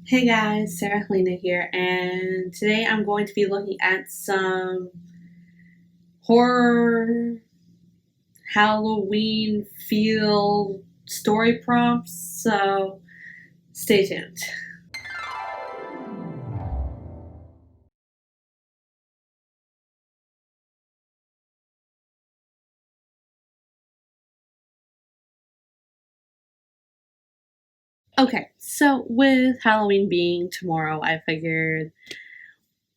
Hey guys, Halina here, and today I'm going to be looking at some horror Halloween feel story prompts, so stay tuned. Okay, so with Halloween being tomorrow, I figured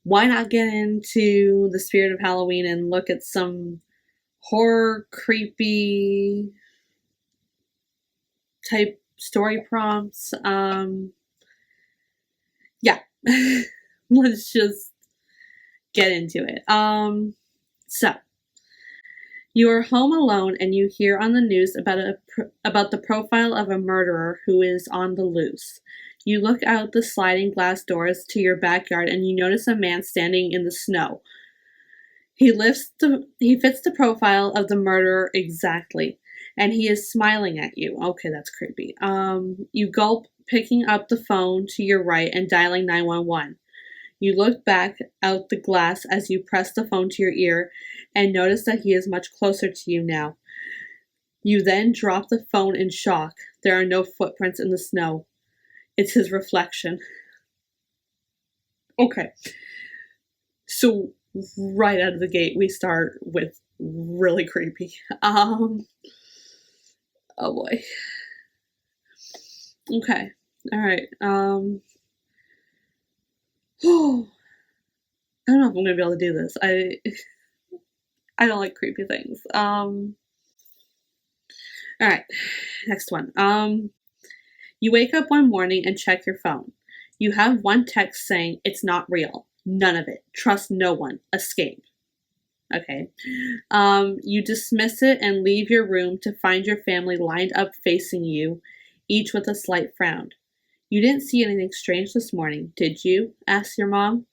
why not get into the spirit of Halloween and look at some horror, creepy type story prompts. Yeah. Let's just get into it. So you are home alone and you hear on the news about the profile of a murderer who is on the loose. You look out the sliding glass doors to your backyard and you notice a man standing in the snow. He fits the profile of the murderer exactly, and he is smiling at you. Okay, that's creepy. You gulp, picking up the phone to your right and dialing 911. You look back out the glass as you press the phone to your ear and notice that he is much closer to you now. You then drop the phone in shock. There are no footprints in the snow. It's his reflection. Okay, so right out of the gate, we start with really creepy. Oh boy. Okay, all right. Oh, I don't know if I'm gonna be able to do this. I don't like creepy things. All right, next one. You wake up one morning and check your phone. You have one text saying, "It's not real. None of it. Trust no one. Escape." Okay. You dismiss it and leave your room to find your family lined up facing you, each with a slight frown. "You didn't see anything strange this morning, did you?" asks your mom.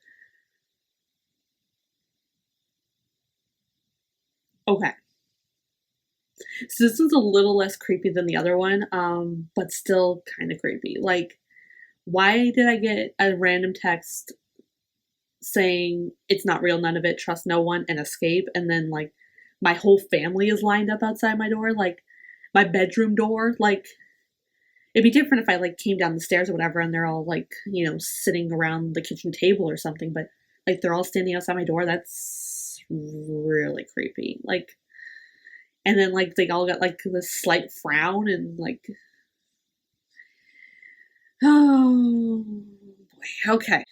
Okay. So this one's a little less creepy than the other one, but still kind of creepy. Like, why did I get a random text saying it's not real, none of it, trust no one, and escape? And then, like, my whole family is lined up outside my door, like, my bedroom door. Like, it'd be different if I, like, came down the stairs or whatever and they're all, like, sitting around the kitchen table or something, but, like, they're all standing outside my door. That's really creepy. Like, and then, like, they all got, like, this slight frown and, like, oh boy, okay.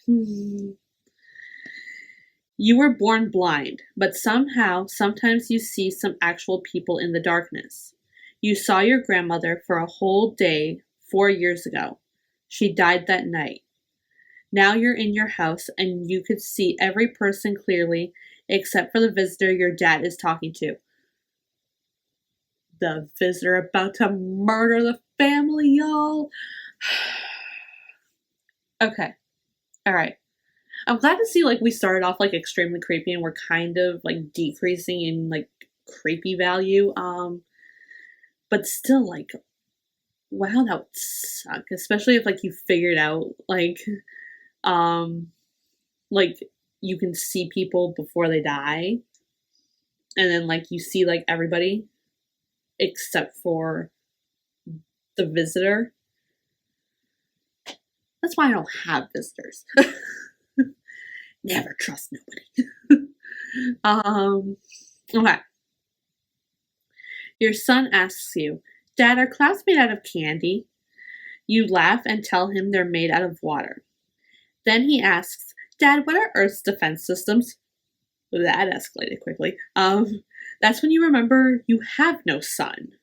You were born blind, but somehow, sometimes you see some actual people in the darkness. You saw your grandmother for a whole day 4 years ago. She died that night. Now you're in your house and you could see every person clearly except for the visitor your dad is talking to. The visitor about to murder the family, y'all. Okay. All right. I'm glad to see, like, we started off like extremely creepy and we're kind of like decreasing in like creepy value. But still, like, wow, that would suck, especially if like you figured out um like you can see people before they die, and then like you see like everybody except for the visitor. That's why I don't have visitors. Never trust nobody. Okay. Your son asks you, "Dad, are clouds made out of candy?" You laugh and tell him they're made out of water. Then he asks, "Dad, what are Earth's defense systems?" That escalated quickly. That's when you remember you have no son.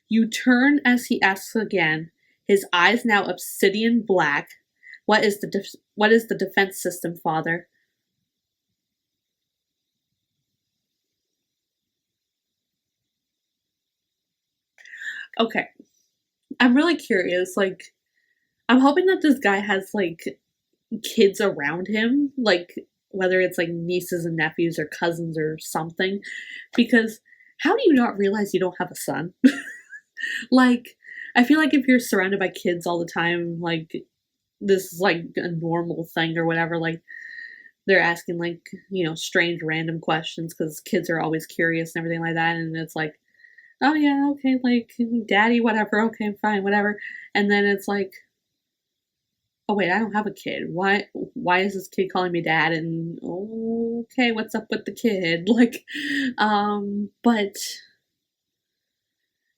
You turn as he asks again, his eyes now obsidian black. What is the defense system, father?" Okay, I'm really curious. Like, I'm hoping that this guy has like kids around him, like whether it's like nieces and nephews or cousins or something, because how do you not realize you don't have a son? Like, I feel like if you're surrounded by kids all the time, like this is like a normal thing or whatever, like they're asking like, strange random questions because kids are always curious and everything like that. And it's like, oh yeah, okay, like daddy, whatever, okay, fine, whatever. And then it's like, oh wait, I don't have a kid. Why is this kid calling me dad? And okay, what's up with the kid? Like, but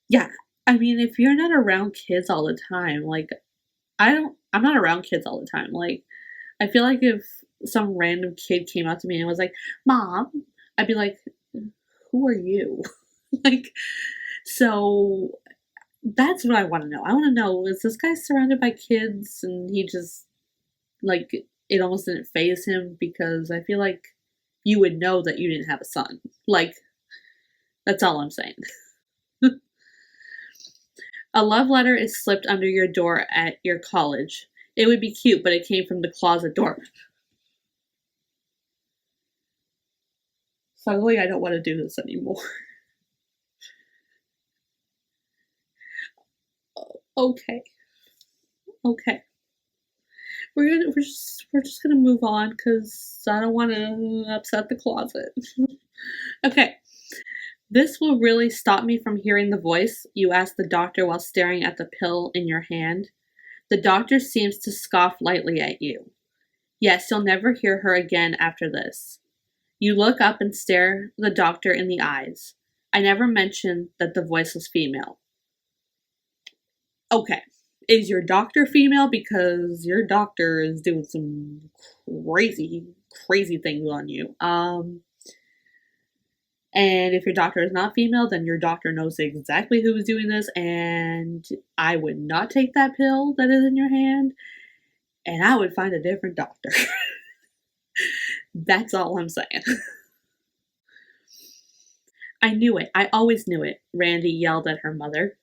yeah, I mean, if you're not around kids all the time, like I'm not around kids all the time. Like, I feel like if some random kid came up to me and was like, Mom, I'd be like, who are you? Like, so that's what I want to know. I want to know, is this guy surrounded by kids and he just, like, it almost didn't faze him? Because I feel like you would know that you didn't have a son. Like, that's all I'm saying. A love letter is slipped under your door at your college. It would be cute, but it came from the closet door. Suddenly, I don't want to do this anymore. Okay. Okay. We're just gonna move on because I don't want to upset the closet. Okay. This will really stop me from hearing the voice, you ask the doctor while staring at the pill in your hand. The doctor seems to scoff lightly at you. Yes, you'll never hear her again after this. You look up and stare the doctor in the eyes. I never mentioned that the voice was female. Okay. Is your doctor female? Because your doctor is doing some crazy, crazy things on you. And if your doctor is not female, then your doctor knows exactly who is doing this, and I would not take that pill that is in your hand, and I would find a different doctor. That's all I'm saying. I knew it. I always knew it, Randy yelled at her mother.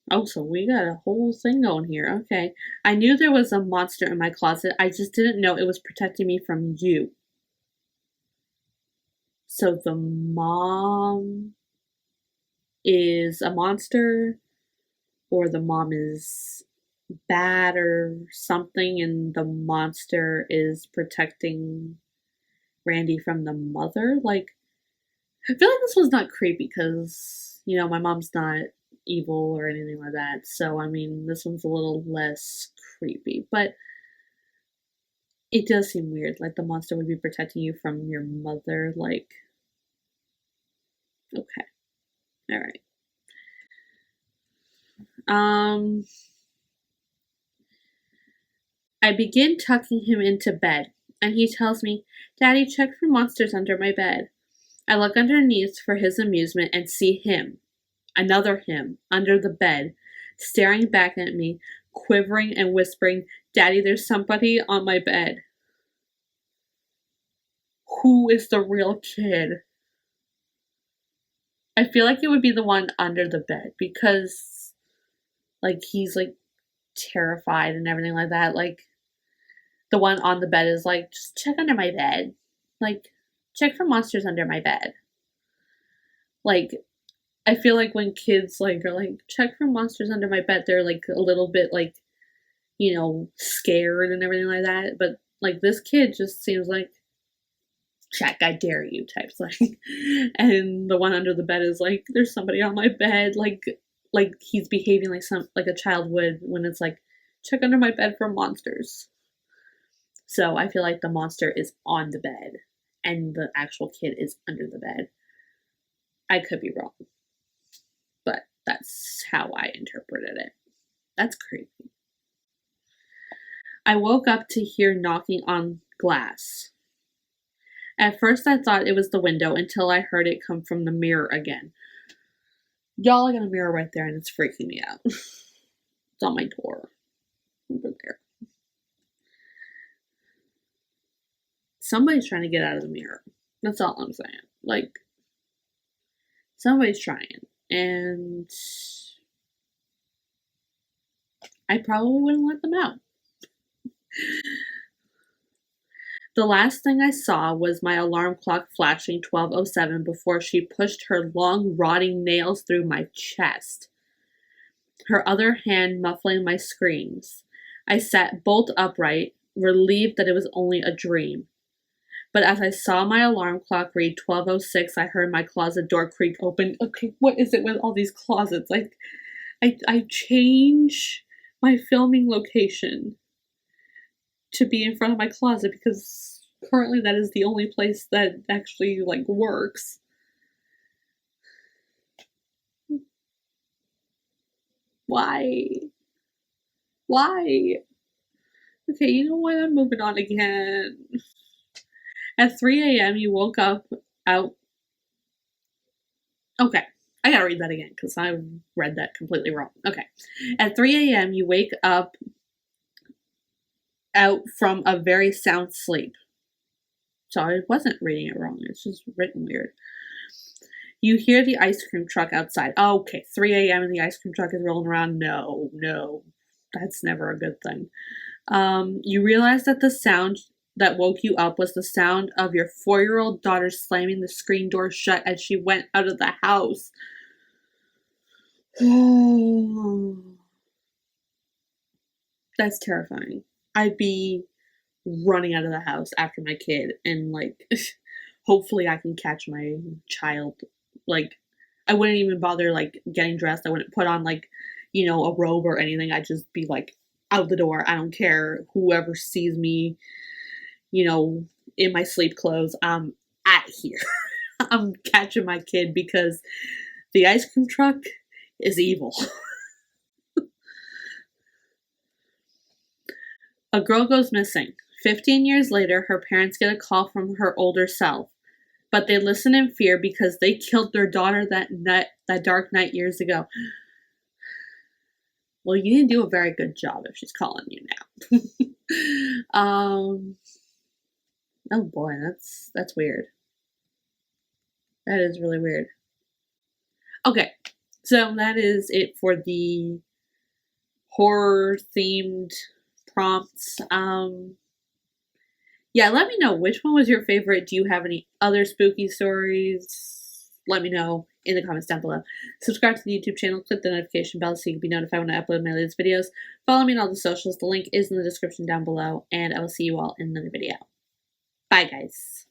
Oh, so we got a whole thing going here. Okay. I knew there was a monster in my closet. I just didn't know it was protecting me from you. So the mom is a monster, or the mom is bad or something, and the monster is protecting Randy from the mother. Like, I feel like this was not creepy because, my mom's not evil or anything like that. So, I mean, this one's a little less creepy, but it does seem weird. Like, the monster would be protecting you from your mother. Like, okay. All right. I begin tucking him into bed, and he tells me, Daddy, check for monsters under my bed. I look underneath for his amusement and see him, another him, under the bed, staring back at me, quivering and whispering, Daddy, there's somebody on my bed. Who is the real kid? I feel like it would be the one under the bed because, like, he's, like, terrified and everything like that. Like, the one on the bed is like, just check under my bed. Like, check for monsters under my bed. Like, I feel like when kids, like, are like, check for monsters under my bed, they're, like, a little bit, like, scared and everything like that. But, like, this kid just seems like, check, I dare you type thing. And the one under the bed is like, there's somebody on my bed. Like he's behaving like a child would when it's like, check under my bed for monsters. So I feel like the monster is on the bed and the actual kid is under the bed. I could be wrong, but that's how I interpreted it. That's creepy. I woke up to hear knocking on glass. At first I thought it was the window until I heard it come from the mirror again. Y'all, I got a mirror right there and it's freaking me out. It's on my door. Over there. Somebody's trying to get out of the mirror. That's all I'm saying. Like, somebody's trying. And I probably wouldn't let them out. The last thing I saw was my alarm clock flashing 12:07 before she pushed her long, rotting nails through my chest. her other hand muffling my screams. I sat bolt upright, relieved that it was only a dream. But as I saw my alarm clock read 12:06, I heard my closet door creak open. Okay, what is it with all these closets? Like, I change my filming location to be in front of my closet because currently that is the only place that actually like works. Why? Why? Okay, you know what? I'm moving on again. At 3 a.m., you woke up out. Okay, I gotta read that again because I read that completely wrong. Okay. At 3 a.m., you wake up out from a very sound sleep. So I wasn't reading it wrong. It's just written weird. You hear the ice cream truck outside. Oh, okay, 3 a.m. and the ice cream truck is rolling around. No, that's never a good thing. You realize that the sound that woke you up was the sound of your 4-year-old daughter slamming the screen door shut as she went out of the house. That's terrifying. I'd be running out of the house after my kid and like hopefully I can catch my child. Like I wouldn't even bother like getting dressed. I wouldn't put on like, a robe or anything. I'd just be like out the door. I don't care whoever sees me, in my sleep clothes. I'm out here. I'm catching my kid because the ice cream truck is evil. A girl goes missing. 15 years later, her parents get a call from her older self, but they listen in fear because they killed their daughter that dark night years ago. Well, you didn't do a very good job if she's calling you now. Oh boy, that's weird. That is really weird. Okay, so that is it for the horror themed prompts. Yeah, let me know which one was your favorite. Do you have any other spooky stories? Let me know in the comments down below. Subscribe to the YouTube channel, click the notification bell so you can be notified when I upload my latest videos. Follow me on all the socials. The link is in the description down below, and I will see you all in another video. Bye, guys.